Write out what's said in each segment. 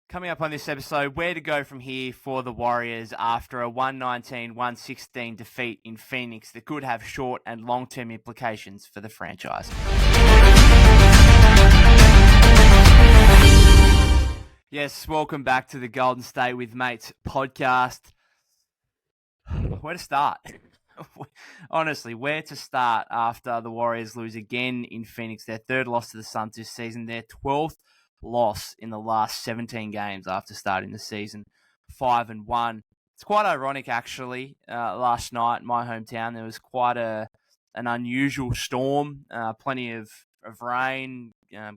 Coming up on this episode, where to go from here for the Warriors after a 119-116 defeat in Phoenix that could have short and long-term implications for the franchise. Yes, welcome back to the Golden State with Mates podcast. Where to start? Honestly, where to start after the Warriors lose again in Phoenix, their third loss to the Suns this season, their 12th loss in the last 17 games after starting the season, 5-1. It's quite ironic, actually. Last night in my hometown, there was quite an unusual storm, plenty of rain,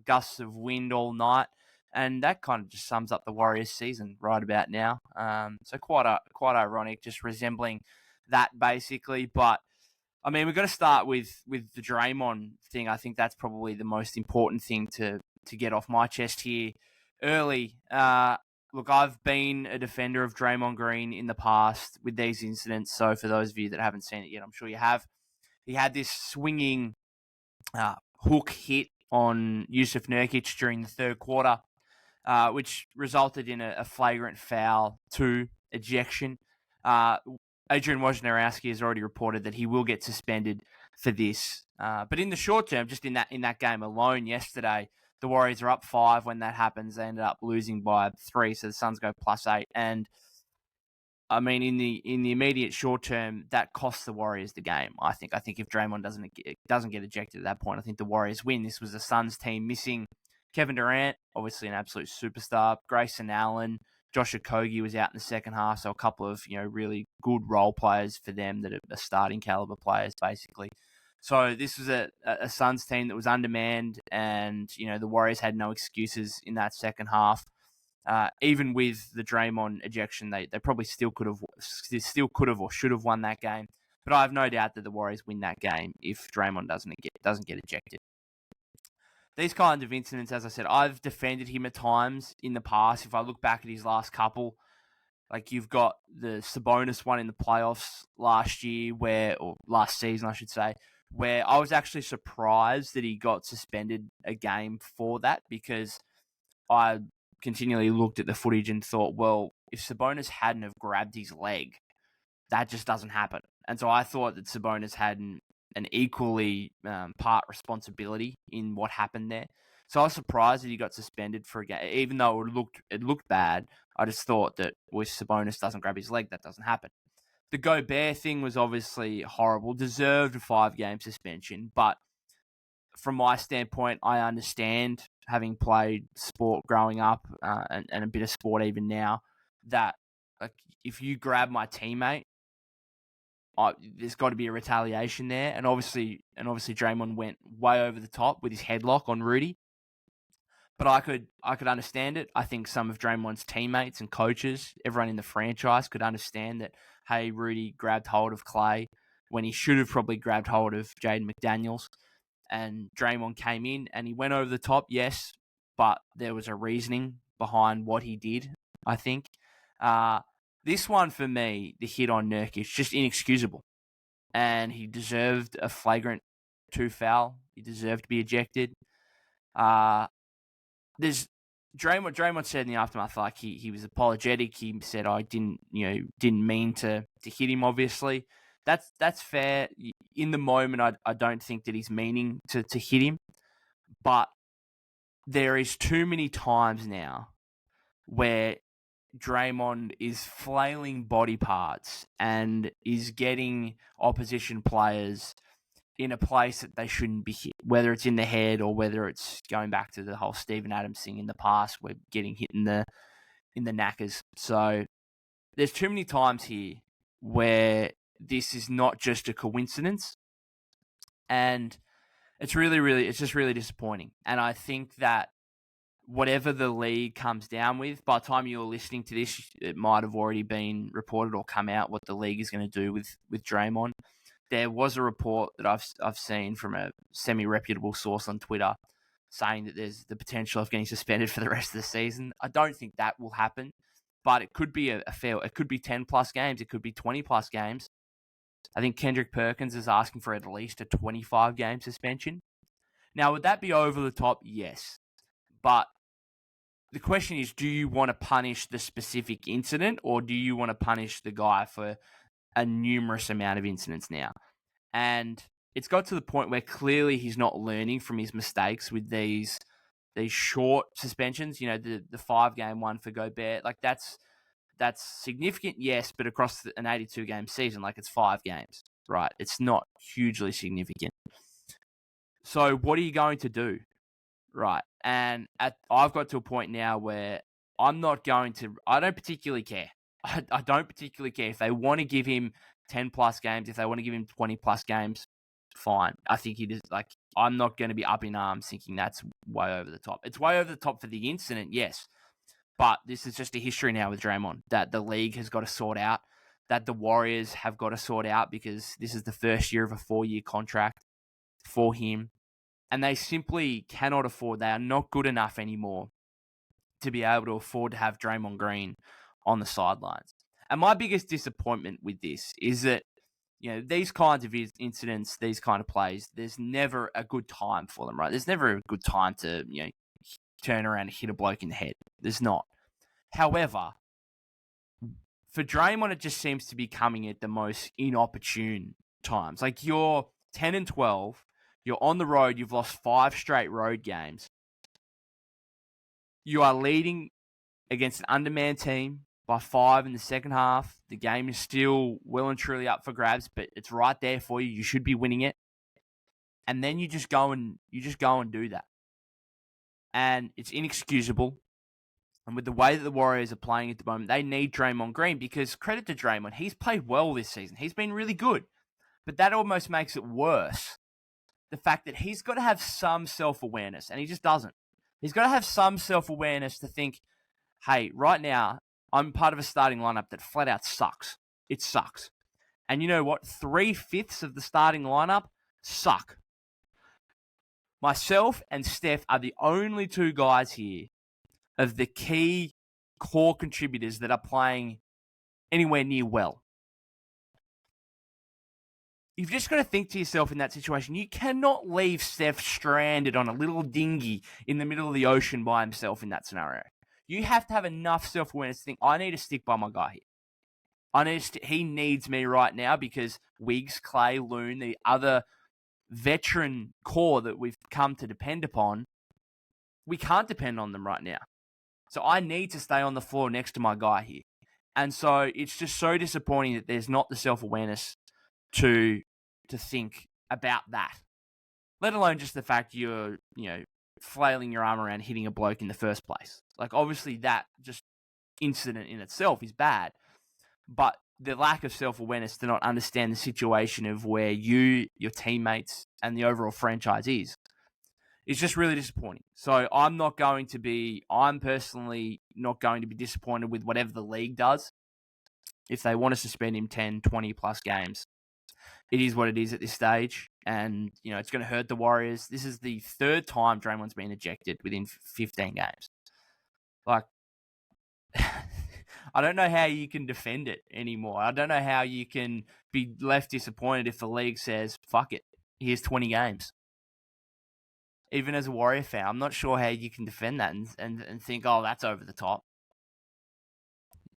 gusts of wind all night, and that kind of just sums up the Warriors' season right about now. So quite ironic, just resembling that basically. But I mean, we've got to start with the Draymond thing. I think that's probably the most important thing to get off my chest here early. Look, I've been a defender of Draymond Green in the past with these incidents. So for those of you that haven't seen it yet, I'm sure you have. He had this swinging hook hit on Jusuf Nurkic during the third quarter, which resulted in a flagrant foul to ejection. Adrian Wojnarowski has already reported that he will get suspended for this. But in the short term, just in that game alone yesterday, the Warriors are up 5 when that happens. They ended up losing by 3, so the Suns go +8. And I mean, in the immediate short term, that costs the Warriors the game. I think if Draymond doesn't get ejected at that point, I think the Warriors win. This was the Suns team missing Kevin Durant, obviously an absolute superstar, Grayson Allen, Josh Okogie was out in the second half, so a couple of really good role players for them that are starting caliber players basically. So this was a Suns team that was undermanned, and the Warriors had no excuses in that second half. Even with the Draymond ejection, they probably still could have or should have won that game. But I have no doubt that the Warriors win that game if Draymond doesn't get ejected. These kinds of incidents, as I said, I've defended him at times in the past. If I look back at his last couple, like you've got the Sabonis one in the playoffs last year, or last season, I should say, where I was actually surprised that he got suspended a game for that, because I continually looked at the footage and thought, well, if Sabonis hadn't have grabbed his leg, that just doesn't happen. And so I thought that Sabonis had an equally part responsibility in what happened there. So I was surprised that he got suspended for a game, even though it looked bad. I just thought that if Sabonis doesn't grab his leg, that doesn't happen. The Gobert thing was obviously horrible, deserved a 5-game suspension, but from my standpoint, I understand, having played sport growing up and a bit of sport even now, that like if you grab my teammate, there's got to be a retaliation there, and obviously Draymond went way over the top with his headlock on Rudy. But I could understand it. I think some of Draymond's teammates and coaches, everyone in the franchise, could understand that. Hey, Rudy grabbed hold of Klay when he should have probably grabbed hold of Jaden McDaniels, and Draymond came in and he went over the top. Yes, but there was a reasoning behind what he did. I think. This one, for me, the hit on Nurkic, just inexcusable. And he deserved a flagrant 2 foul. He deserved to be ejected. There's Draymond said in the aftermath, like he was apologetic. He said, I didn't mean to hit him, obviously. That's fair. In the moment, I don't think that he's meaning to hit him. But there is too many times now where Draymond is flailing body parts and is getting opposition players in a place that they shouldn't be hit, whether it's in the head or whether it's going back to the whole Steven Adams thing in the past, where getting hit in the knackers. So there's too many times here where this is not just a coincidence, and it's just really disappointing. And I think that whatever the league comes down with, by the time you're listening to this, it might have already been reported or come out what the league is going to do with Draymond. There was a report that I've seen from a semi-reputable source on Twitter saying that there's the potential of getting suspended for the rest of the season. I don't think that will happen, but it could be it could be 10 plus games. It could be 20 plus games. I think Kendrick Perkins is asking for at least a 25-game suspension. Now, would that be over the top? Yes. But the question is, do you want to punish the specific incident or do you want to punish the guy for a numerous amount of incidents now? And it's got to the point where clearly he's not learning from his mistakes with these short suspensions. The 5-game one for Gobert, like that's significant, yes, but across an 82-game season, like it's 5 games, right? It's not hugely significant. So what are you going to do? Right. And I've got to a point now where I don't particularly care. I don't particularly care. If they want to give him 10 plus games, if they want to give him 20 plus games, fine. I think I'm not going to be up in arms thinking that's way over the top. It's way over the top for the incident, yes. But this is just a history now with Draymond that the league has got to sort out, that the Warriors have got to sort out, because this is the first year of a 4-year contract for him. And they simply cannot afford, they are not good enough anymore to be able to afford to have Draymond Green on the sidelines. And my biggest disappointment with this is that, these kinds of incidents, these kind of plays, there's never a good time for them, right? There's never a good time to, turn around and hit a bloke in the head. There's not. However, for Draymond, it just seems to be coming at the most inopportune times. Like, you're 10-12, you're on the road, you've lost 5 straight road games. You are leading against an undermanned team by 5 in the second half. The game is still well and truly up for grabs, but it's right there for you. You should be winning it. And then you just go and do that. And it's inexcusable. And with the way that the Warriors are playing at the moment, they need Draymond Green, because credit to Draymond, he's played well this season. He's been really good. But that almost makes it worse. The fact that he's got to have some self-awareness, and he just doesn't. He's got to have some self-awareness to think, hey, right now, I'm part of a starting lineup that flat out sucks. It sucks. And you know what? 3/5 of the starting lineup suck. Myself and Steph are the only 2 guys here of the key core contributors that are playing anywhere near well. You've just got to think to yourself in that situation, you cannot leave Steph stranded on a little dinghy in the middle of the ocean by himself in that scenario. You have to have enough self-awareness to think, I need to stick by my guy here. He needs me right now, because Wiggs, Klay, Loon, the other veteran core that we've come to depend upon, we can't depend on them right now. So I need to stay on the floor next to my guy here. And so it's just so disappointing that there's not the self-awareness to think about that. Let alone just the fact you're, flailing your arm around hitting a bloke in the first place. Like, obviously that just incident in itself is bad. But the lack of self-awareness to not understand the situation of where you, your teammates, and the overall franchise is just really disappointing. So I'm personally not going to be disappointed with whatever the league does. If they want to suspend him 10, 20 plus games, it is what it is at this stage. And, it's going to hurt the Warriors. This is the 3rd time Draymond's been ejected within 15 games. Like, I don't know how you can defend it anymore. I don't know how you can be left disappointed if the league says, fuck it, here's 20 games. Even as a Warrior fan, I'm not sure how you can defend that and think, oh, that's over the top.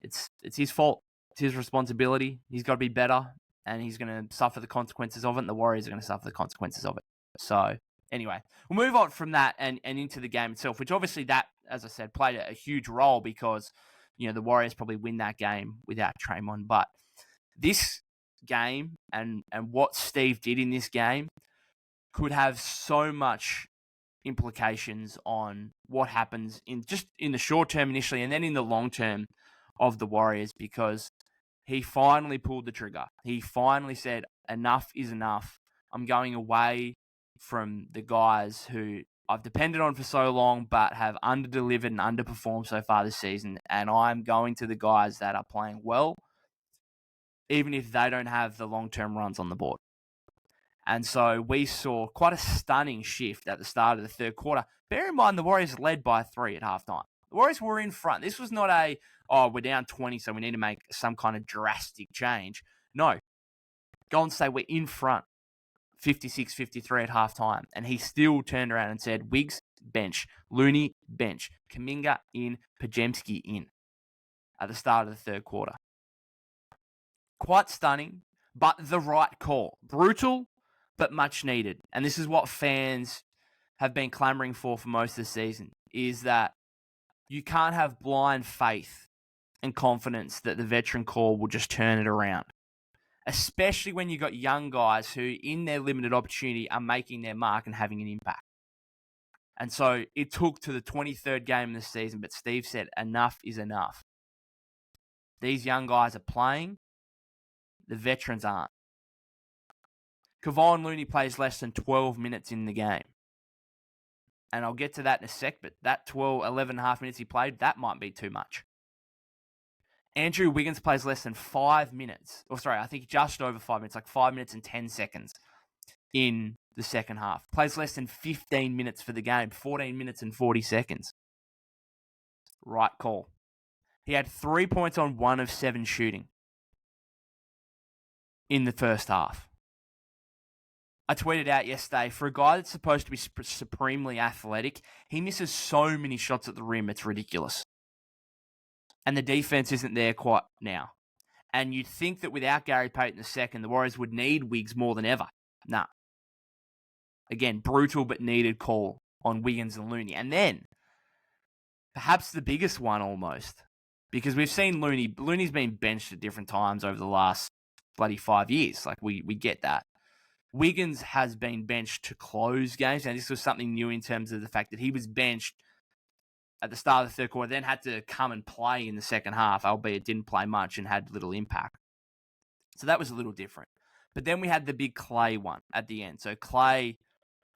It's his fault. It's his responsibility. He's got to be better, and he's going to suffer the consequences of it, and the Warriors are going to suffer the consequences of it. So, anyway, we'll move on from that and into the game itself, which obviously that, as I said, played a huge role, because, the Warriors probably win that game without Draymond. But this game and what Steve did in this game could have so much implications on what happens in the short term initially, and then in the long term of the Warriors, because he finally pulled the trigger. He finally said, enough is enough. I'm going away from the guys who I've depended on for so long, but have underdelivered and underperformed so far this season. And I'm going to the guys that are playing well, even if they don't have the long-term runs on the board. And so we saw quite a stunning shift at the start of the 3rd quarter. Bear in mind, the Warriors led by 3 at halftime. The Warriors were in front. This was not we're down 20, so we need to make some kind of drastic change. No. Golden State were in front, 56-53 at halftime. And he still turned around and said, Wiggs, bench. Looney, bench. Kuminga in, Pajemski in at the start of the third quarter. Quite stunning, but the right call. Brutal, but much needed. And this is what fans have been clamoring for most of the season, is that you can't have blind faith and confidence that the veteran call will just turn it around. Especially when you've got young guys who, in their limited opportunity, are making their mark and having an impact. And so it took to the 23rd game of the season, but Steve said enough is enough. These young guys are playing. The veterans aren't. Kevon Looney plays less than 12 minutes in the game. And I'll get to that in a sec, but that 11 and a half minutes he played, that might be too much. Andrew Wiggins plays less than 5 minutes. I think just over 5 minutes, like 5 minutes and 10 seconds in the second half. Plays less than 15 minutes for the game, 14 minutes and 40 seconds. Right call. He had 3 points on 1 of 7 shooting in the first half. I tweeted out yesterday, for a guy that's supposed to be supremely athletic, he misses so many shots at the rim, it's ridiculous. And the defense isn't there quite now. And you'd think that without Gary Payton II, the Warriors would need Wiggs more than ever. Nah. Again, brutal but needed call on Wiggins and Looney. And then, perhaps the biggest one almost, because we've seen Looney's been benched at different times over the last bloody 5 years. Like, we get that. Wiggins has been benched to close games, and this was something new in terms of the fact that he was benched at the start of the third quarter, then had to come and play in the second half, albeit didn't play much and had little impact. So that was a little different. But then we had the big Klay one at the end. So Klay,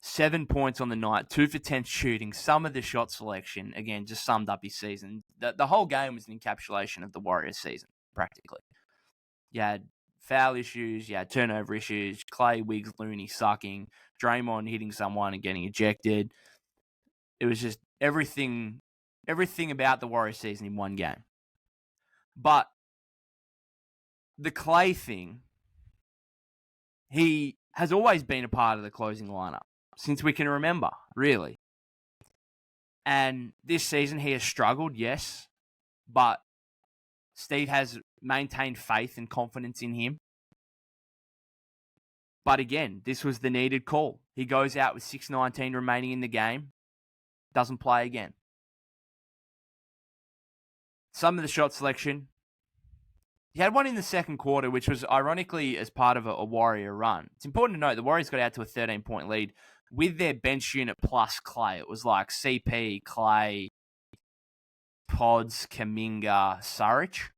7 points on the night, 2 for 10 shooting. Some of the shot selection, again, just summed up his season. The whole game was an encapsulation of the Warriors season, practically. You had foul issues, you had turnover issues, Klay, Wiggs, Looney sucking, Draymond hitting someone and getting ejected. It was just everything about the Warriors season in one game. But the Klay thing, he has always been a part of the closing lineup since we can remember, really. And this season he has struggled, yes, but Steve has maintained faith and confidence in him. But again, this was the needed call. He goes out with 6:19 remaining in the game, doesn't play again. Some of the shot selection, he had one in the second quarter, which was ironically as part of a Warrior run. It's important to note the Warriors got out to a 13-point lead with their bench unit plus Klay. It was like CP, Klay, Pods, Kuminga, Saric.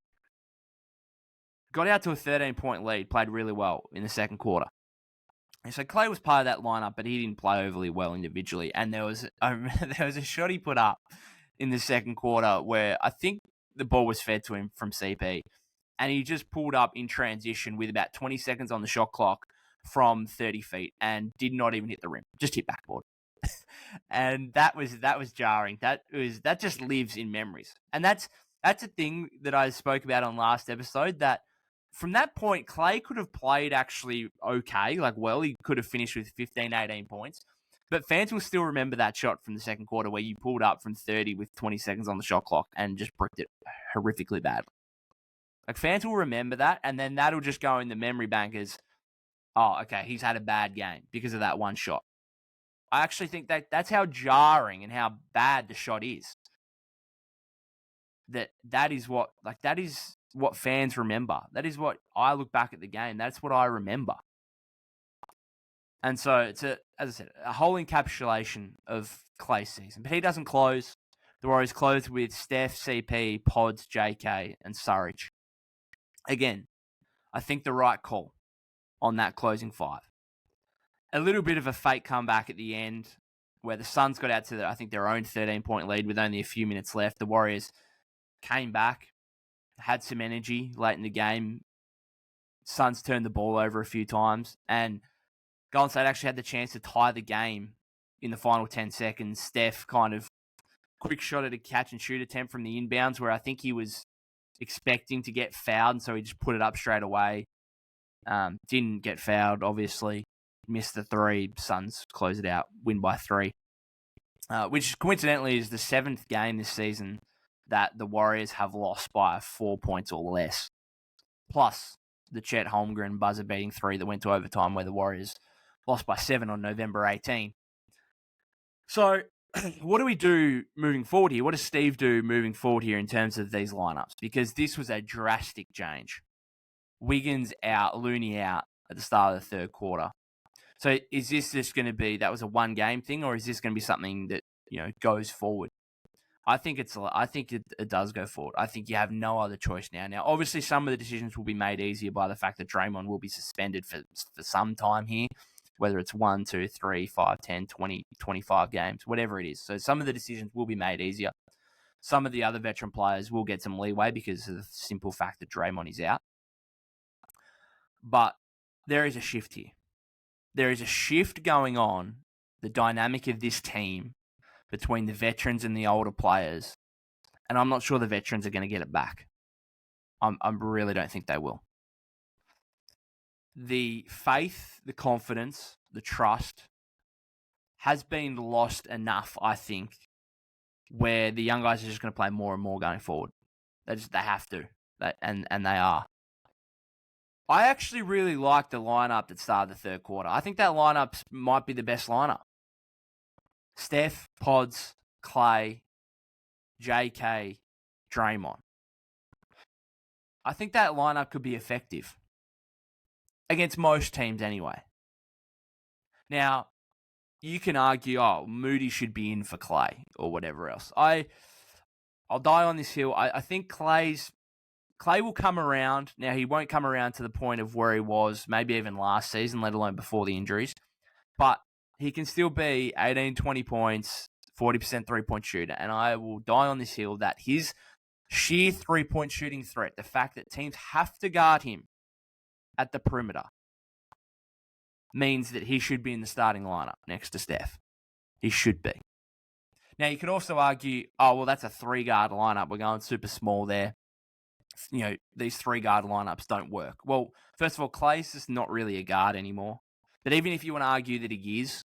Got out to a 13-point lead, played really well in the second quarter. And so Klay was part of that lineup, but he didn't play overly well individually. And there was a shot he put up in the second quarter where I think the ball was fed to him from CP. And he just pulled up in transition with about 20 seconds on the shot clock from 30 feet and did not even hit the rim. Just hit backboard. And that was jarring. That just lives in memories. And that's a thing that I spoke about on last episode, that from that point, Klay could have played actually okay. He could have finished with 15, 18 points. But fans will still remember that shot from the second quarter where you pulled up from 30 with 20 seconds on the shot clock and just bricked it horrifically badly. Fans will remember that, and then that'll just go in the memory bank as, oh, okay, he's had a bad game because of that one shot. I actually think that's how jarring and how bad the shot is. That is what fans remember. That is what I look back at the game. That's what I remember. And so it's as I said, a whole encapsulation of Klay's season. But he doesn't close. The Warriors close with Steph, CP, Pods, JK, and Saric. Again, I think the right call on that closing five. A little bit of a fake comeback at the end where the Suns got out to, their own 13-point lead with only a few minutes left. The Warriors came back, had some energy late in the game. Suns turned the ball over a few times, and Golden State actually had the chance to tie the game in the final 10 seconds. Steph kind of quick shot at a catch and shoot attempt from the inbounds where I think he was expecting to get fouled, and so he just put it up straight away. Didn't get fouled, obviously. Missed the three. Suns close it out, win by 3. which coincidentally is the 7th game this season that the Warriors have lost by 4 points or less. Plus the Chet Holmgren buzzer-beating 3 that went to overtime where the Warriors lost by 7 on November 18. So what do we do moving forward here? What does Steve do moving forward here in terms of these lineups? Because this was a drastic change. Wiggins out, Looney out at the start of the third quarter. So is this just going to be, that was a one-game thing, or is this going to be something that, goes forward? I think it does go forward. I think you have no other choice now. Now, obviously, some of the decisions will be made easier by the fact that Draymond will be suspended for some time here, whether it's 1, 2, 3, 5, 10, 20, 25 games, whatever it is. So some of the decisions will be made easier. Some of the other veteran players will get some leeway because of the simple fact that Draymond is out. But there is a shift here. There is a shift going on, the dynamic of this team between the veterans and the older players, and I'm not sure the veterans are going to get it back. I really don't think they will. The faith, the confidence, the trust has been lost enough, I think, where the young guys are just going to play more and more going forward. They have to, and they are. I actually really like the lineup that started the third quarter. I think that lineup might be the best lineup. Steph, Pods, Klay, JK, Draymond. I think that lineup could be effective against most teams anyway. Now, you can argue, Moody should be in for Klay or whatever else. I'll die on this hill. I think Klay will come around. Now, he won't come around to the point of where he was maybe even last season, let alone before the injuries. But he can still be 18, 20 points, 40% three-point shooter. And I will die on this hill that his sheer three-point shooting threat, the fact that teams have to guard him at the perimeter, means that he should be in the starting lineup next to Steph. He should be. Now, you could also argue, that's a three-guard lineup. We're going super small there. These three-guard lineups don't work. Well, first of all, Klay's just not really a guard anymore. But even if you want to argue that he is,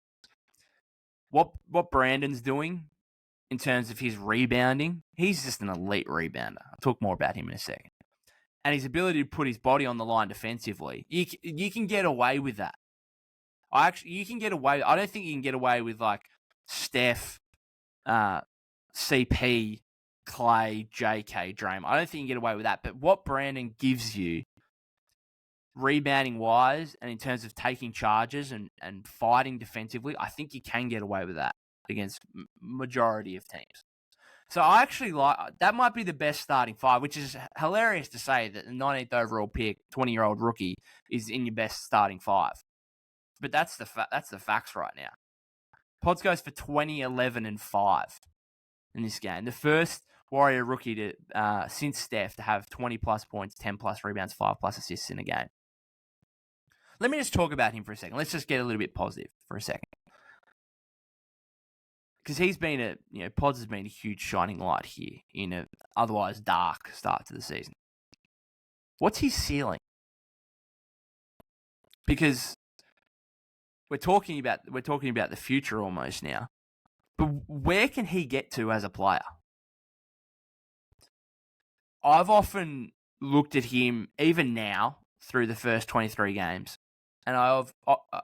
what Brandon's doing in terms of his rebounding, he's just an elite rebounder. I'll talk more about him in a second. And his ability to put his body on the line defensively, you can get away with that. You can get away. I don't think you can get away with like Steph, CP, Klay, JK, Draymond. I don't think you can get away with that. But what Brandon gives you, rebounding wise, and in terms of taking charges and fighting defensively, I think you can get away with that against majority of teams. So I actually like that. Might be the best starting five, which is hilarious to say that the 19th overall pick, 20-year-old rookie, is in your best starting five. But that's the facts right now. Pods goes for 20, 11, and 5 in this game. The first Warrior rookie to since Steph to have 20-plus points, 10-plus rebounds, 5-plus assists in a game. Let me just talk about him for a second. Let's just get a little bit positive for a second. Because he's been Pods has been a huge shining light here in an otherwise dark start to the season. What's his ceiling? Because we're talking about the future almost now. But where can he get to as a player? I've often looked at him, even now, through the first 23 games, and I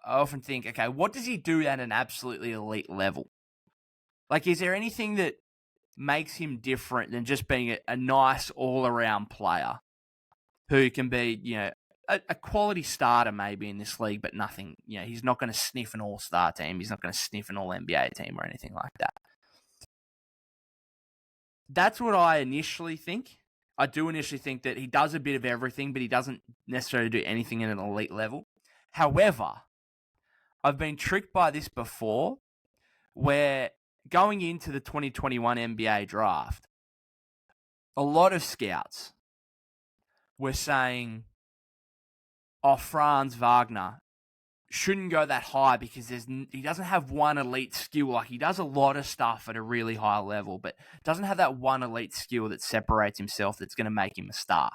often think, okay, what does he do at an absolutely elite level? Like, is there anything that makes him different than just being a nice all-around player who can be, a quality starter maybe in this league, but nothing, he's not going to sniff an all-star team. He's not going to sniff an all-NBA team or anything like that. That's what I initially think. I do initially think that he does a bit of everything, but he doesn't necessarily do anything at an elite level. However, I've been tricked by this before, where going into the 2021 NBA draft, a lot of scouts were saying, Franz Wagner shouldn't go that high because he doesn't have one elite skill. Like, he does a lot of stuff at a really high level, but doesn't have that one elite skill that separates himself that's going to make him a star.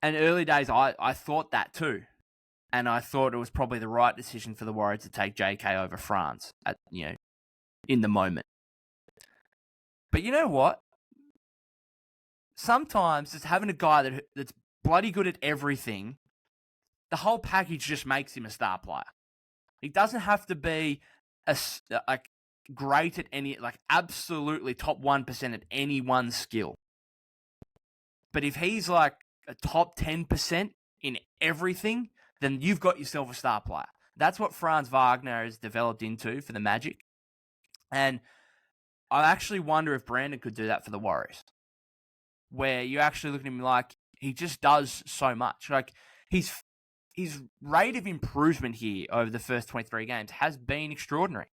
And early days, I thought that too. And I thought it was probably the right decision for the Warriors to take JK over Franz at, in the moment. But you know what? Sometimes just having a guy that's bloody good at everything, the whole package just makes him a star player. He doesn't have to be like great at any, like absolutely top 1% at any one skill. But if he's like a top 10% in everything, then you've got yourself a star player. That's what Franz Wagner has developed into for the Magic. And I actually wonder if Brandon could do that for the Warriors, where you actually look at him like he just does so much. Like his rate of improvement here over the first 23 games has been extraordinary.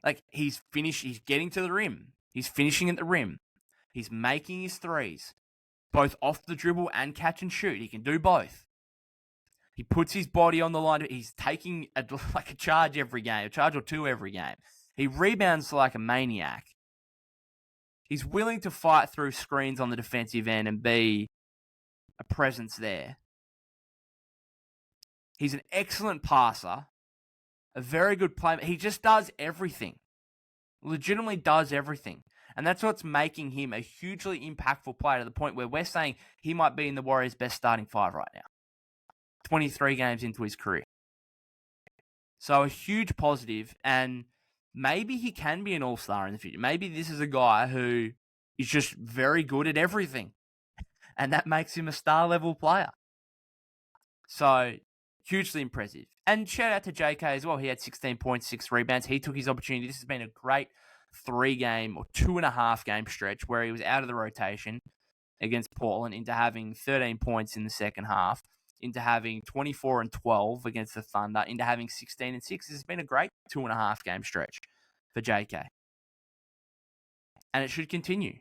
Like he's getting to the rim. He's finishing at the rim. He's making his threes, both off the dribble and catch and shoot. He can do both. He puts his body on the line. He's taking a charge every game, a charge or two every game. He rebounds like a maniac. He's willing to fight through screens on the defensive end and be a presence there. He's an excellent passer, a very good player. He just does everything. Legitimately does everything. And that's what's making him a hugely impactful player to the point where we're saying he might be in the Warriors' best starting five right now. 23 games into his career. So a huge positive, and maybe he can be an all-star in the future. Maybe this is a guy who is just very good at everything, and that makes him a star-level player. So hugely impressive. And shout out to JK as well. He had 16 points, 6 rebounds. He took his opportunity. This has been a great 3-game or 2.5 game stretch where he was out of the rotation against Portland into having 13 points in the second half, into having 24 and 12 against the Thunder, into having 16 and 6. This has been a great 2.5 game stretch for JK. And it should continue.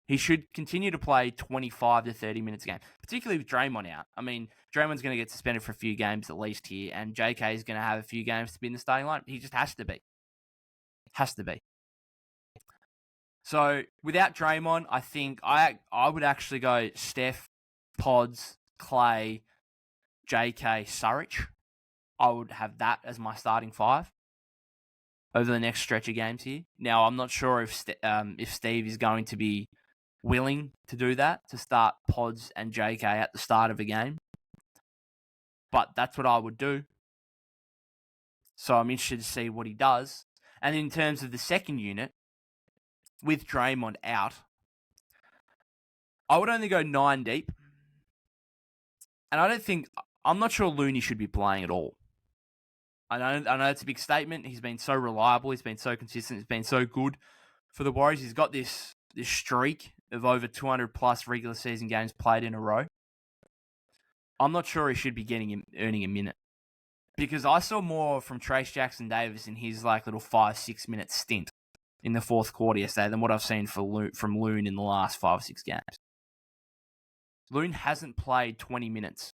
He should continue to play 25 to 30 minutes a game, particularly with Draymond out. I mean, Draymond's going to get suspended for a few games at least here, and JK is going to have a few games to be in the starting line. He just has to be. Has to be. So, without Draymond, I think I would actually go Steph, Pods, Klay, JK, Saric. I would have that as my starting five over the next stretch of games here. Now, I'm not sure if Steve is going to be willing to do that, to start Pods and JK at the start of a game. But that's what I would do. So I'm interested to see what he does. And in terms of the second unit, with Draymond out, I would only go 9 deep. And I'm not sure Looney should be playing at all. I know it's a big statement. He's been so reliable. He's been so consistent. He's been so good for the Warriors. He's got this streak of over 200 plus regular season games played in a row. I'm not sure he should be earning a minute. Because I saw more from Trayce Jackson-Davis in his little 5-6 minute stint in the fourth quarter yesterday than what I've seen from Loon in the last 5 or 6 games. Loon hasn't played 20 minutes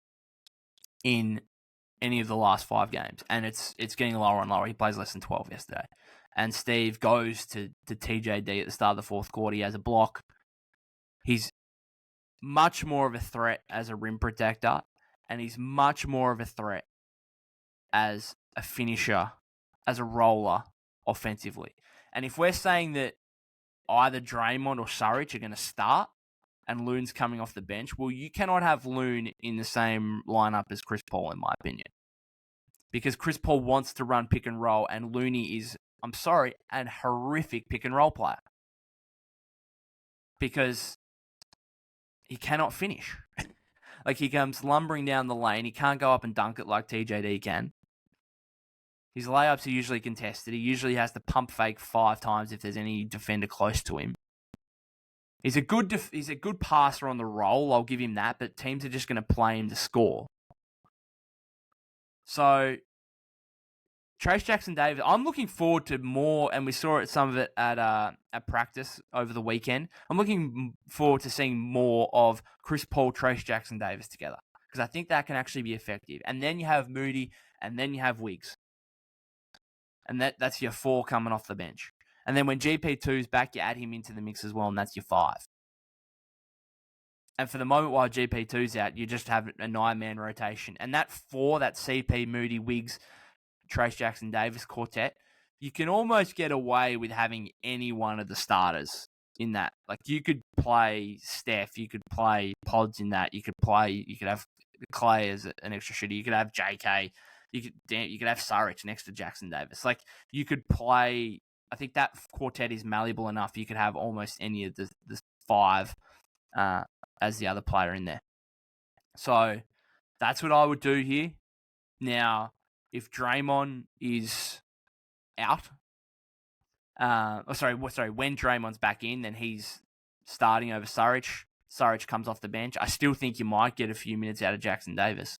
in any of the last 5 games, and it's getting lower and lower. He plays less than 12 yesterday. And Steve goes to TJD at the start of the fourth quarter. He has a block. He's much more of a threat as a rim protector, and he's much more of a threat as a finisher, as a roller offensively. And if we're saying that either Draymond or Saric are going to start and Loon's coming off the bench, well, you cannot have Loon in the same lineup as Chris Paul, in my opinion. Because Chris Paul wants to run pick and roll, and Looney is, I'm sorry, an horrific pick and roll player. Because he cannot finish. He comes lumbering down the lane. He can't go up and dunk it like TJD can. His layups are usually contested. He usually has to pump fake 5 times if there's any defender close to him. He's a good passer on the roll, I'll give him that, but teams are just going to play him to score. So, Trayce Jackson-Davis, I'm looking forward to more, and we saw some of it at practice over the weekend. I'm looking forward to seeing more of Chris Paul, Trayce Jackson-Davis together, because I think that can actually be effective. And then you have Moody, and then you have Wiggs. And that's your 4 coming off the bench. And then when GP2's back, you add him into the mix as well, and that's your 5. And for the moment while GP2's out, you just have a 9-man rotation. And that 4, that CP, Moody, Wiggs, Trayce Jackson-Davis quartet you can almost get away with having any one of the starters in that. Like, you could play Steph, you could play Pods in that, you could have Klay as an extra shooter, you could have JK, you could have Saric next to Jackson Davis. Like, you could play. I think that quartet is malleable enough. You could have almost any of the five as the other player in there. So that's what I would do here. Now, if Draymond is out, when Draymond's back in, then he's starting over Saric. Saric comes off the bench. I still think you might get a few minutes out of Jackson Davis.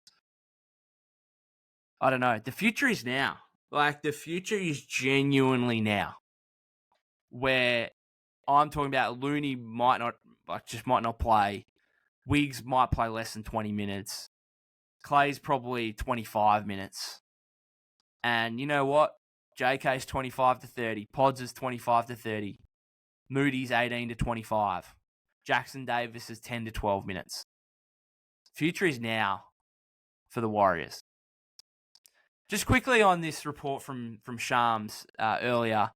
I don't know. The future is now. Like, the future is genuinely now. Where I'm talking about Looney might not play. Wiggs might play less than 20 minutes. Klay's probably 25 minutes. And you know what? JK's 25 to 30. Pods is 25 to 30. Moody's 18 to 25. Jackson Davis is 10 to 12 minutes. Future is now for the Warriors. Just quickly on this report from Shams earlier,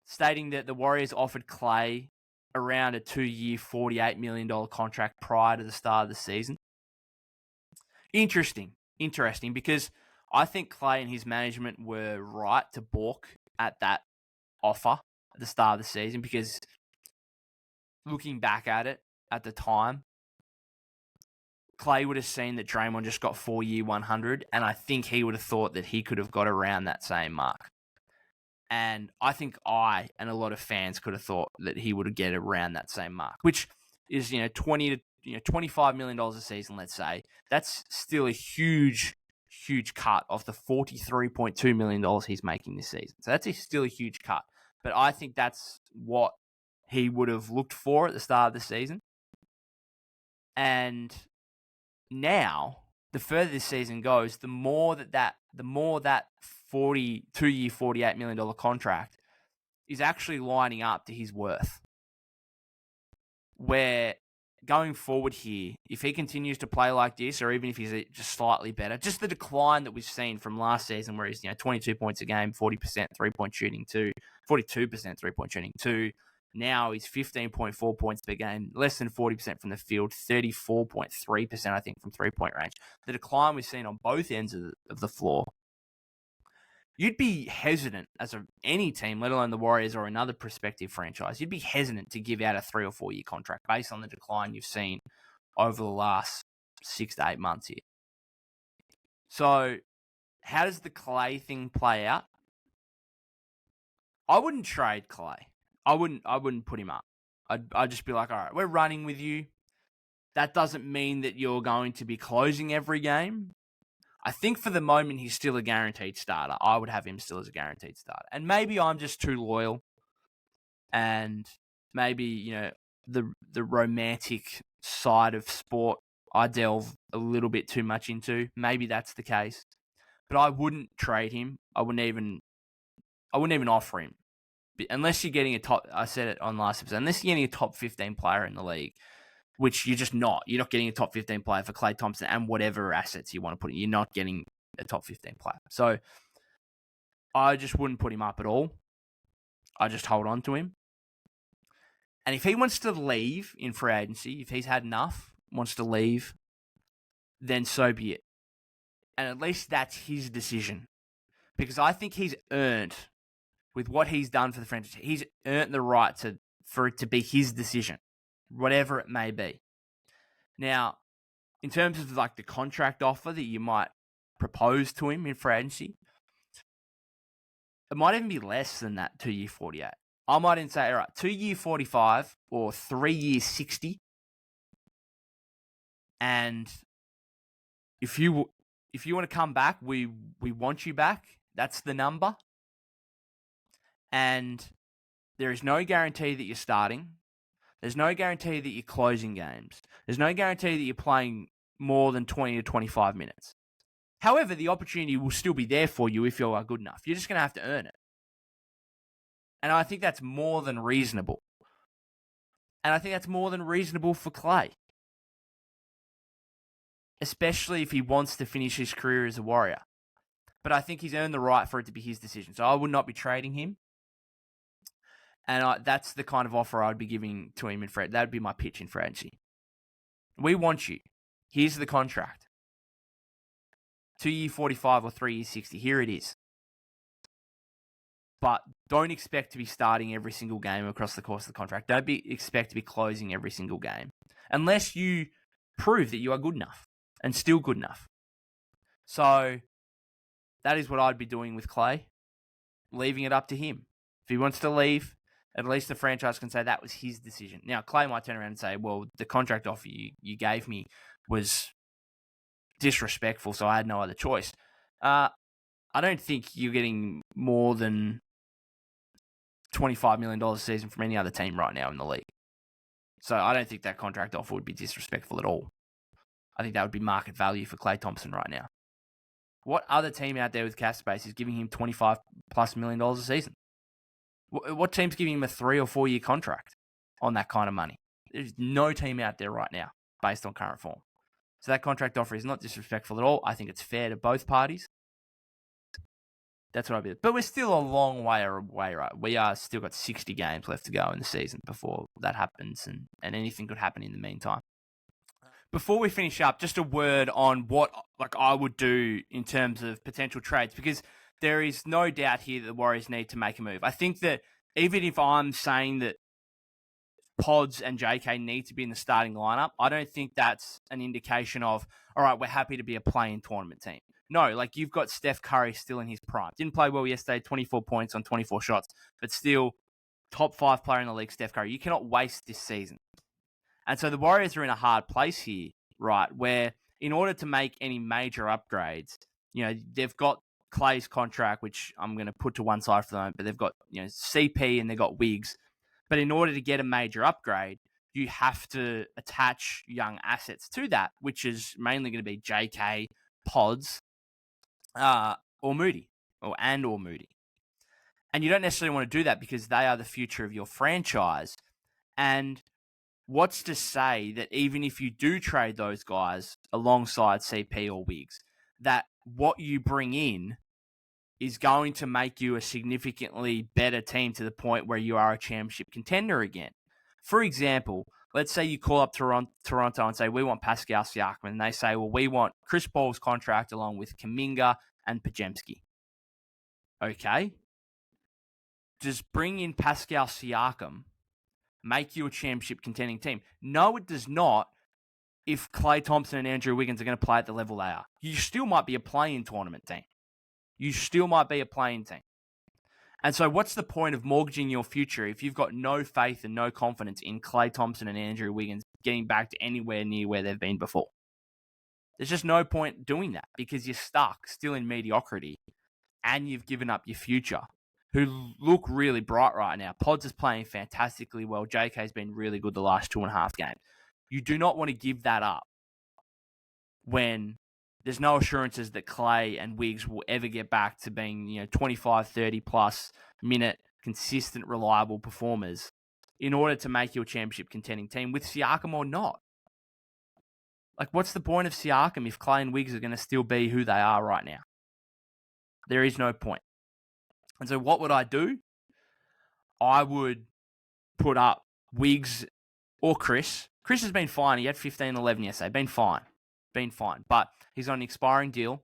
stating that the Warriors offered Klay around a 2-year, $48 million contract prior to the start of the season. Interesting, because I think Klay and his management were right to balk at that offer at the start of the season, because looking back at it at the time, Klay would have seen that Draymond just got 4-year 100, and I think he would have thought that he could have got around that same mark. And I think I and a lot of fans could have thought that he would get around that same mark, which is $20 to $25 million a season. Let's say that's still a huge cut off the $43.2 million he's making this season. So that's still a huge cut. But I think that's what he would have looked for at the start of the season. And now, the further this season goes, the more that 2-year, $48 million contract is actually lining up to his worth. Where going forward here, if he continues to play like this, or even if he's just slightly better, just the decline that we've seen from last season, where he's 22 points a game, 40% 3-point shooting, to 42% 3-point shooting, to now he's 15.4 points per game, less than 40% from the field, 34.3% I think from 3-point range. The decline we've seen on both ends of the floor. You'd be hesitant as any team, let alone the Warriors or another prospective franchise, you'd be hesitant to give out a 3 or 4 year contract based on the decline you've seen over the last 6 to 8 months here. So, how does the Klay thing play out? I wouldn't trade Klay. I wouldn't put him up. I'd just be like, all right, we're running with you. That doesn't mean that you're going to be closing every game. I think for the moment, he's still a guaranteed starter. I would have him still as a guaranteed starter. And maybe I'm just too loyal. And maybe, the romantic side of sport I delve a little bit too much into. Maybe that's the case. But I wouldn't trade him. I wouldn't even offer him. Unless you're getting I said it on last episode, unless you're getting a top 15 player in the league, which you're just not. You're not getting a top 15 player for Klay Thompson and whatever assets you want to put in. You're not getting a top 15 player. So I just wouldn't put him up at all. I just hold on to him. And if he wants to leave in free agency, if he's had enough, wants to leave, then so be it. And at least that's his decision. Because I think he's earned, with what he's done for the franchise, he's earned the right for it to be his decision, whatever it may be. Now, in terms of like the contract offer that you might propose to him in free agency, it might even be less than that 2-year 48. I might even say, all right, 2-year 45 or 3-year 60. And if you want to come back, we want you back. That's the number. And there is no guarantee that you're starting. There's no guarantee that you're closing games. There's no guarantee that you're playing more than 20 to 25 minutes. However, the opportunity will still be there for you if you are good enough. You're just going to have to earn it. And I think that's more than reasonable. And I think that's more than reasonable for Klay. Especially if he wants to finish his career as a Warrior. But I think he's earned the right for it to be his decision. So I would not be trading him. And that's the kind of offer I'd be giving to him in Fred. That would be my pitch in free agency. We want you. Here's the contract. 2 year 45 or 3 year 60. Here it is. But don't expect to be starting every single game across the course of the contract. Don't expect to be closing every single game. Unless you prove that you are good enough and still good enough. So that is what I'd be doing with Klay. Leaving it up to him. If he wants to leave, at least the franchise can say that was his decision. Now, Klay might turn around and say, well, the contract offer you gave me was disrespectful, so I had no other choice. I don't think you're getting more than $25 million a season from any other team right now in the league. So I don't think that contract offer would be disrespectful at all. I think that would be market value for Klay Thompson right now. What other team out there with cap space is giving him $25+ million a season? What team's giving him a 3 or 4 year contract on that kind of money? There's no team out there right now based on current form. So that contract offer is not disrespectful at all. I think it's fair to both parties. That's what I'd be. But we're still a long way away, right? We are still got 60 games left to go in the season before that happens, and anything could happen in the meantime. Before we finish up, just a word on what I would do in terms of potential trades, because there is no doubt here that the Warriors need to make a move. I think that even if I'm saying that Pods and JK need to be in the starting lineup, I don't think that's an indication of, all right, we're happy to be a play-in tournament team. No, like you've got Steph Curry still in his prime. Didn't play well yesterday, 24 points on 24 shots, but still top 5 player in the league, Steph Curry. You cannot waste this season. And so the Warriors are in a hard place here, right, where in order to make any major upgrades, they've got Klay's contract, which I'm going to put to one side for the moment, but they've got, CP and they've got Wiggs. But in order to get a major upgrade, you have to attach young assets to that, which is mainly going to be JK, Pods, or Moody, or Moody. And you don't necessarily want to do that because they are the future of your franchise. And what's to say that even if you do trade those guys alongside CP or Wiggs, that what you bring in is going to make you a significantly better team to the point where you are a championship contender again. For example, let's say you call up Toronto and say, we want Pascal Siakam, and they say, well, we want Chris Paul's contract along with Kuminga and Podziemski. Okay. Does bring in Pascal Siakam make you a championship contending team? No, it does not. If Klay Thompson and Andrew Wiggins are going to play at the level they are, you still might be a play-in tournament team. You still might be a play-in team. And so what's the point of mortgaging your future if you've got no faith and no confidence in Klay Thompson and Andrew Wiggins getting back to anywhere near where they've been before? There's just no point doing that because you're stuck still in mediocrity and you've given up your future, who look really bright right now. Pods is playing fantastically well. JK's been really good the last 2.5 games. You do not want to give that up when there's no assurances that Klay and Wiggs will ever get back to being, 25, 30 plus minute, consistent, reliable performers in order to make you a championship contending team with Siakam or not. Like, what's the point of Siakam if Klay and Wiggs are going to still be who they are right now? There is no point. And so what would I do? I would put up Wiggs or Chris. Chris has been fine. He had 15-11 yesterday. Been fine. But he's on an expiring deal.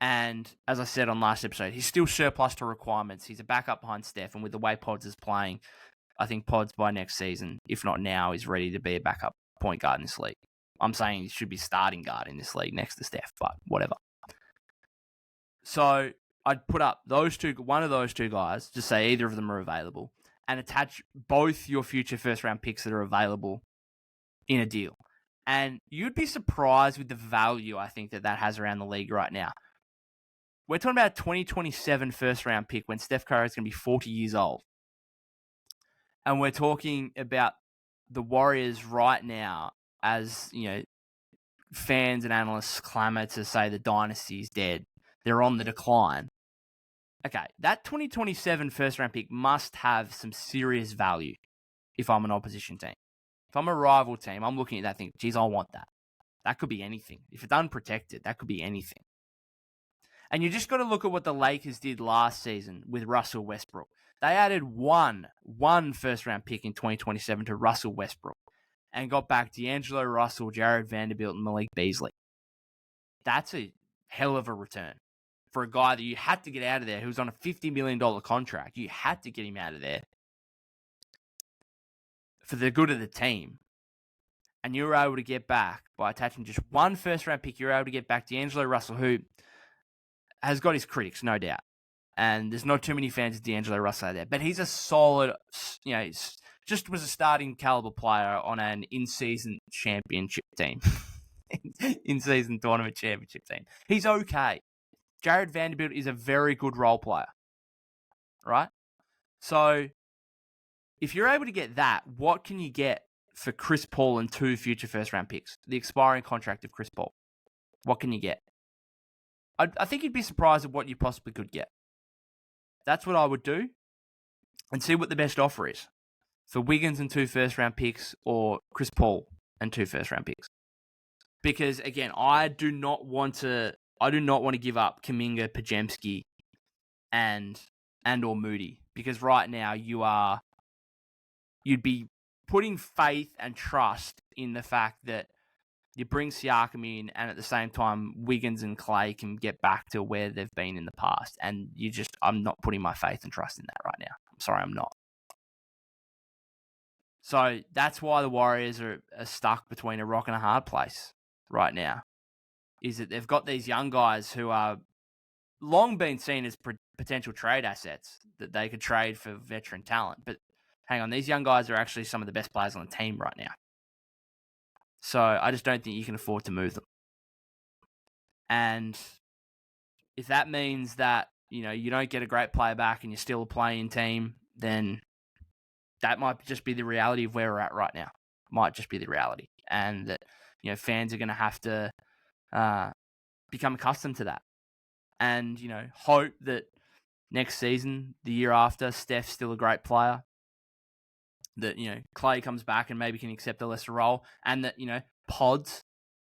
And as I said on last episode, he's still surplus to requirements. He's a backup behind Steph. And with the way Pods is playing, I think Pods by next season, if not now, is ready to be a backup point guard in this league. I'm saying he should be starting guard in this league next to Steph, but whatever. So I'd put up one of those two guys, just say either of them are available, and attach both your future first-round picks that are available in a deal. And you'd be surprised with the value I think that has around the league right now. We're talking about a 2027 first-round pick when Steph Curry is going to be 40 years old. And we're talking about the Warriors right now as, fans and analysts clamor to say the dynasty is dead. They're on the decline. Okay, that 2027 first-round pick must have some serious value if I'm an opposition team. If I'm a rival team, I'm looking at that thing, geez, I want that. That could be anything. If it's unprotected, that could be anything. And you just got to look at what the Lakers did last season with Russell Westbrook. They added one first-round pick in 2027 to Russell Westbrook and got back D'Angelo Russell, Jared Vanderbilt, and Malik Beasley. That's a hell of a return for a guy that you had to get out of there who was on a $50 million contract. You had to get him out of there for the good of the team. And you were able to get back, by attaching just one first-round pick, you were able to get back D'Angelo Russell, who has got his critics, no doubt. And there's not too many fans of D'Angelo Russell out there. But he's a solid, just was a starting caliber player on an in-season championship team. In-season tournament championship team. He's okay. Jared Vanderbilt is a very good role player. Right? So, if you're able to get that, what can you get for Chris Paul and 2 future first-round picks? The expiring contract of Chris Paul. What can you get? I think you'd be surprised at what you possibly could get. That's what I would do. And see what the best offer is. For Wiggins and 2 first-round picks, or Chris Paul and 2 first-round picks. Because, again, I do not want to give up Kuminga, Pajemski, and or Moody. Because right now you'd be putting faith and trust in the fact that you bring Siakam in, and at the same time, Wiggins and Klay can get back to where they've been in the past. And I'm not putting my faith and trust in that right now. I'm sorry, I'm not. So that's why the Warriors are stuck between a rock and a hard place right now. Is that they've got these young guys who are long been seen as potential trade assets that they could trade for veteran talent. But hang on, these young guys are actually some of the best players on the team right now. So I just don't think you can afford to move them. And if that means that, you don't get a great player back and you're still a playing team, then that might just be the reality of where we're at right now. Might just be the reality. And that, fans are going to have to become accustomed to that. And, hope that next season, the year after, Steph's still a great player. That, Klay comes back and maybe can accept a lesser role. And that, Pods,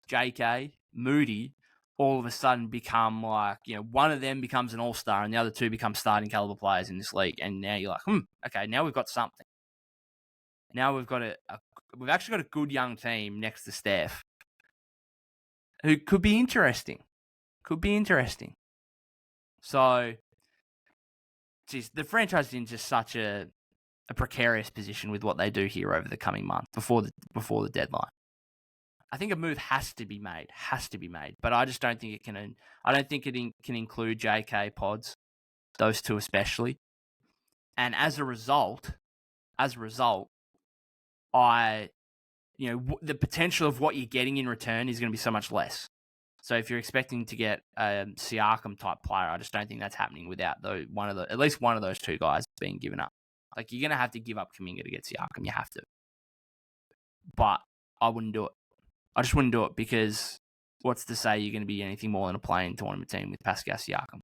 JK, Moody, all of a sudden become like, one of them becomes an all-star and the other 2 become starting caliber players in this league. And now you're like, okay, now we've got something. Now we've actually got a good young team next to Steph who could be interesting. So, geez, the franchise is in just such a precarious position with what they do here over the coming month before the deadline. I think a move has to be made, but I just don't think it can. I don't think it can include JK, Pods, those 2 especially. And as a result, the potential of what you're getting in return is going to be so much less. So if you're expecting to get a Siakam type player, I just don't think that's happening without at least one of those 2 guys being given up. Like, you're going to have to give up Kuminga to get Siakam. You have to. But I wouldn't do it. I just wouldn't do it because what's to say you're going to be anything more than a playing tournament team with Pascal Siakam?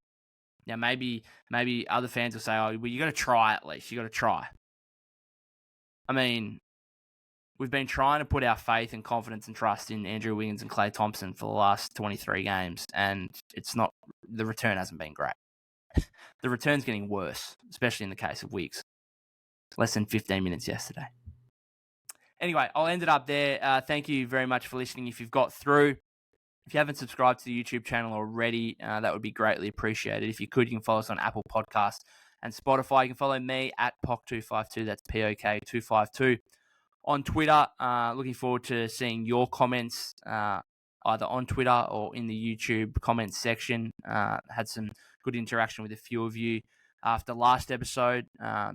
Now, maybe other fans will say, oh, well, you got to try at least. You got to try. I mean, we've been trying to put our faith and confidence and trust in Andrew Wiggins and Klay Thompson for the last 23 games, and the return hasn't been great. The return's getting worse, especially in the case of Wiggs. Less than 15 minutes yesterday. Anyway, I'll end it up there. Thank you very much for listening. If you've got through, if you haven't subscribed to the YouTube channel already, that would be greatly appreciated. If you could, you can follow us on Apple Podcasts and Spotify. You can follow me at POK252. That's POK252 on Twitter. Looking forward to seeing your comments either on Twitter or in the YouTube comments section. Had some good interaction with a few of you after last episode.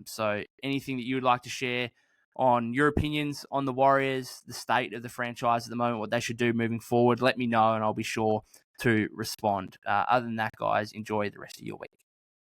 So anything that you would like to share on your opinions on the Warriors, the state of the franchise at the moment, what they should do moving forward, let me know and I'll be sure to respond. Other than that, guys, enjoy the rest of your week.